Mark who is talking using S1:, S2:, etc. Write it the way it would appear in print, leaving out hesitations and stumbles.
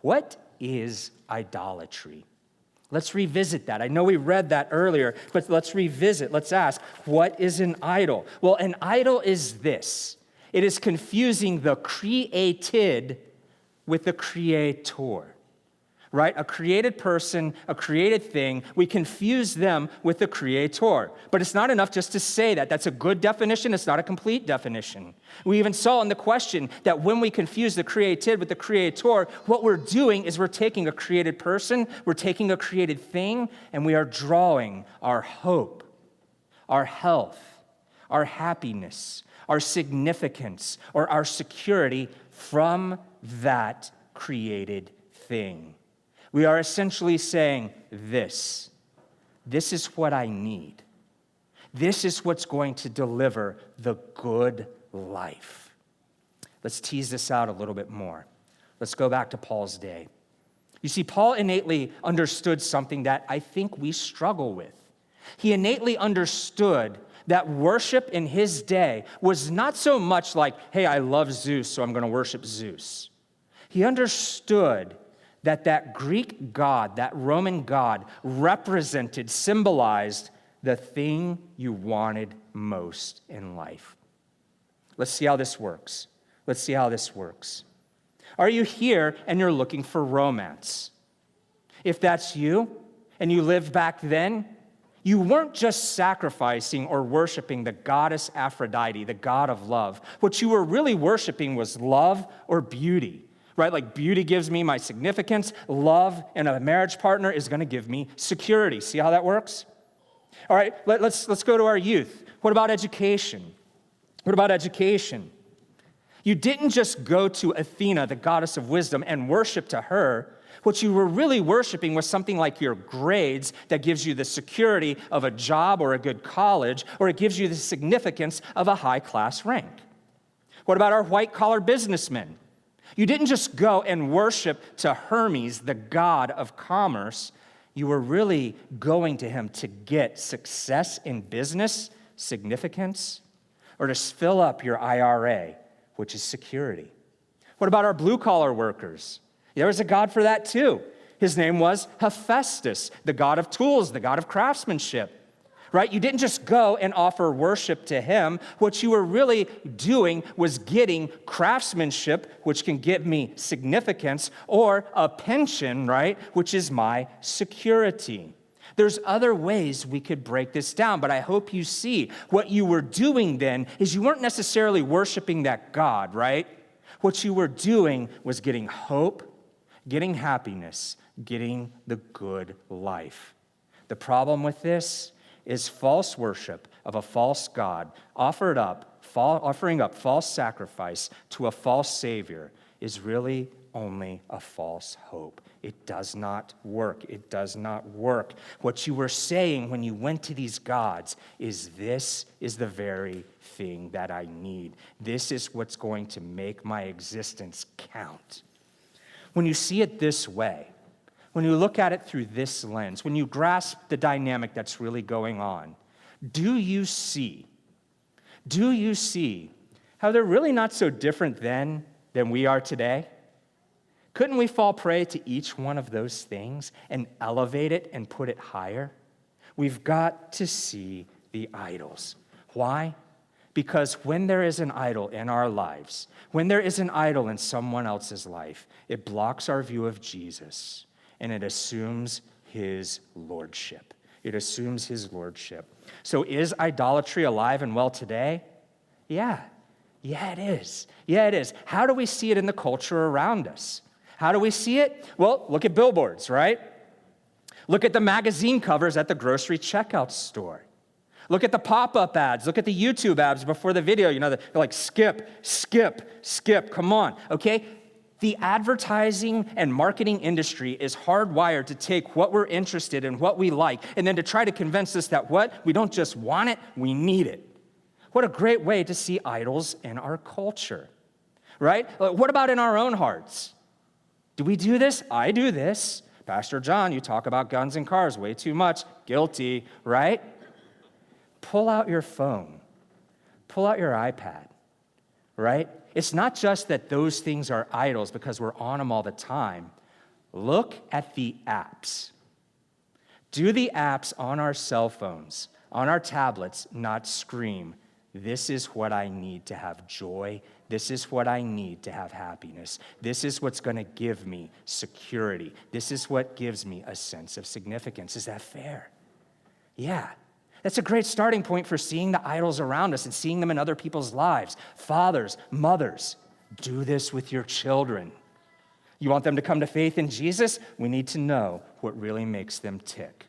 S1: What is idolatry? Let's revisit that. I know we read that earlier, but let's revisit. Let's ask, what is an idol? Well, an idol is this. It is confusing the created with the creator, right? A created person, a created thing, we confuse them with the creator. But it's not enough just to say that. That's a good definition. It's not a complete definition. We even saw in the question that when we confuse the created with the creator, what we're doing is we're taking a created person, we're taking a created thing, and we are drawing our hope, our health, our happiness, our significance, or our security from that created thing. We are essentially saying this is what I need. This is what's going to deliver the good life. Let's tease this out a little bit more. Let's go back to Paul's day. You see, Paul innately understood something that I think we struggle with. He innately understood that worship in his day was not so much like, hey, I love Zeus, so I'm going to worship Zeus. He understood that Greek god, that Roman god, represented, symbolized the thing you wanted most in life. Let's see how this works. Are you here and you're looking for romance? If that's you, and you lived back then, you weren't just sacrificing or worshiping the goddess Aphrodite, the god of love. What you were really worshiping was love or beauty. Right? Like beauty gives me my significance. Love and a marriage partner is going to give me security. See how that works? All right, let's go to our youth. What about education? You didn't just go to Athena, the goddess of wisdom, and worship to her. What you were really worshiping was something like your grades that gives you the security of a job or a good college, or it gives you the significance of a high-class rank. What about our white-collar businessmen? You didn't just go and worship to Hermes, the god of commerce. You were really going to him to get success in business, significance, or to fill up your IRA, which is security. What about our blue-collar workers? There was a god for that too. His name was Hephaestus, the god of tools, the god of craftsmanship. Right? You didn't just go and offer worship to him. What you were really doing was getting craftsmanship, which can give me significance, or a pension, right, which is my security. There's other ways we could break this down, but I hope you see what you were doing then is you weren't necessarily worshiping that God, right? What you were doing was getting hope, getting happiness, getting the good life. The problem with this is false worship of a false god, offering up false sacrifice to a false savior is really only a false hope. It does not work. It does not work. What you were saying when you went to these gods is, this is the very thing that I need. This is what's going to make my existence count. When you see it this way, when you look at it through this lens, when you grasp the dynamic that's really going on, do you see how they're really not so different then than we are today? Couldn't we fall prey to each one of those things and elevate it and put it higher? We've got to see the idols. Why? Because when there is an idol in our lives, when there is an idol in someone else's life, it blocks our view of Jesus. And it assumes his lordship. So is idolatry alive and well today? Yeah, it is. How do we see it in the culture around us? How do we see it? Well, look at billboards, right? Look at the magazine covers at the grocery checkout store. Look at the pop-up ads. Look at the YouTube ads before the video. They're like, skip, come on, okay? The advertising and marketing industry is hardwired to take what we're interested in, what we like, and then to try to convince us that we don't just want it, we need it. What a great way to see idols in our culture, right? What about in our own hearts? Do we do this? I do this. Pastor John, you talk about guns and cars way too much. Guilty, right? Pull out your phone. Pull out your iPad, right? It's not just that those things are idols because we're on them all the time, Look at the apps. Do the apps on our cell phones, on our tablets, not scream, "This is what I need to have joy. This is what I need to have happiness. This is what's going to give me security. This is what gives me a sense of significance." Is that fair? Yeah. That's a great starting point for seeing the idols around us and seeing them in other people's lives. Fathers, mothers, do this with your children. You want them to come to faith in Jesus? We need to know what really makes them tick.